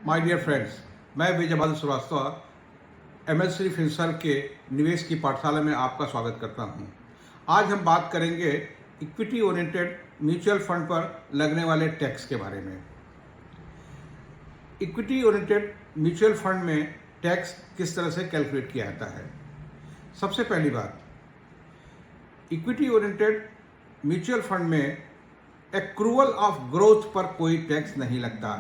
My dear friends, मैं Vijay Bahadur Srivastava MSc Finserv के निवेश की पाठशाला में आपका स्वागत करता हूं। आज हम बात करेंगे इक्विटी ओरिएंटेड म्यूचुअल फंड पर लगने वाले टैक्स के बारे में। इक्विटी ओरिएंटेड म्यूचुअल फंड में टैक्स किस तरह से कैलकुलेट किया जाता है। सबसे पहली बात, इक्विटी ओरिएंटेड म्यूचुअल फंड में एक्रूवल ऑफ ग्रोथ पर कोई टैक्स नहीं लगता।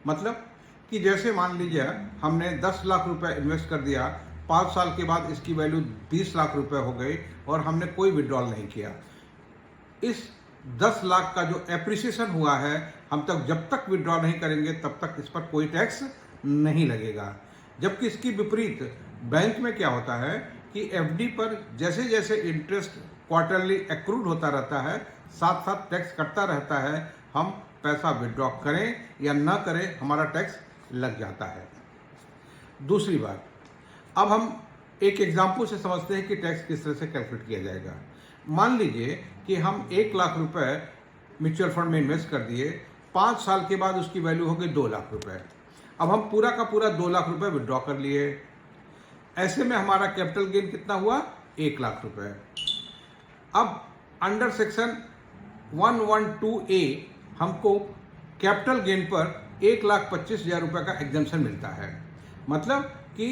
मतलब कि जैसे मान लीजिए हमने 10 लाख रुपए इन्वेस्ट कर दिया, 5 साल के बाद इसकी वैल्यू 20 लाख रुपए हो गई और हमने कोई विड्रॉल नहीं किया। इस 10 लाख का जो एप्रिसिएशन हुआ है, हम तक जब तक विड्रॉ नहीं करेंगे तब तक इस पर कोई टैक्स नहीं लगेगा। जबकि इसकी विपरीत बैंक में क्या होता है कि एफडी पर जैसे जैसे इंटरेस्ट क्वार्टरली एक्रूड होता रहता है, साथ साथ टैक्स कटता रहता है। हम पैसा विड्रॉ करें या ना करें, हमारा टैक्स लग जाता है। दूसरी बात, अब हम एक एग्जाम्पल से समझते हैं कि टैक्स किस तरह से कैलकुलेट किया जाएगा। मान लीजिए कि हम 1 लाख रुपए म्यूचुअल फंड में इन्वेस्ट कर दिए, 5 साल के बाद उसकी वैल्यू हो गई 2 लाख रुपए। अब हम पूरा का पूरा 2 लाख रुपए विड्रॉ कर लिए। ऐसे में हमारा कैपिटल गेन कितना हुआ? 1 लाख रुपए। अब अंडर सेक्शन 112A हमको कैपिटल गेन पर 1,25,000 रुपये का एग्जम्पशन मिलता है। मतलब कि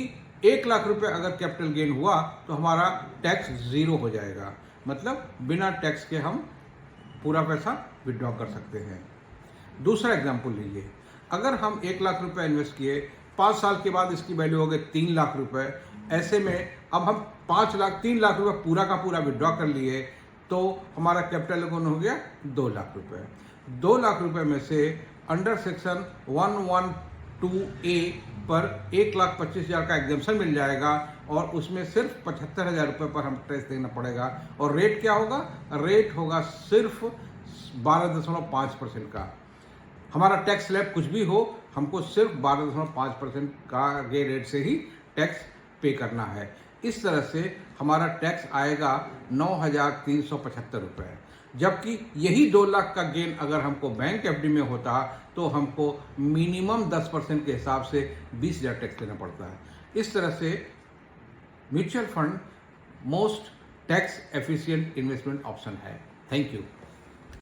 1 लाख रुपए अगर कैपिटल गेन हुआ तो हमारा टैक्स 0 हो जाएगा। मतलब बिना टैक्स के हम पूरा पैसा विड्रॉ कर सकते हैं। दूसरा एग्जांपल लीजिए, अगर हम 1 लाख रुपए इन्वेस्ट किए, 5 साल के बाद इसकी वैल्यू हो गई 3 लाख रुपए। ऐसे में अब हम 3 लाख रुपए पूरा का पूरा विड्रॉ कर लिए तो हमारा कैपिटल गेन हो गया 2 लाख रुपए। 2 लाख रुपए में से अंडर सेक्शन 112A पर 1,25,000 का एग्जम्पशन मिल जाएगा और उसमें सिर्फ 75,000 रुपये पर हम टैक्स देना पड़ेगा। और रेट क्या होगा? रेट होगा सिर्फ 12.5% का। हमारा टैक्स स्लैब कुछ भी हो, हमको सिर्फ 12.5% का के रेट से ही टैक्स पे करना है। इस तरह से हमारा टैक्स आएगा 9,375 रुपये। जबकि यही 2 लाख का गेन अगर हमको बैंक एफडी में होता तो हमको मिनिमम 10% के हिसाब से 20,000 टैक्स देना पड़ता है। इस तरह से mutual fund most tax efficient investment option है। Thank you.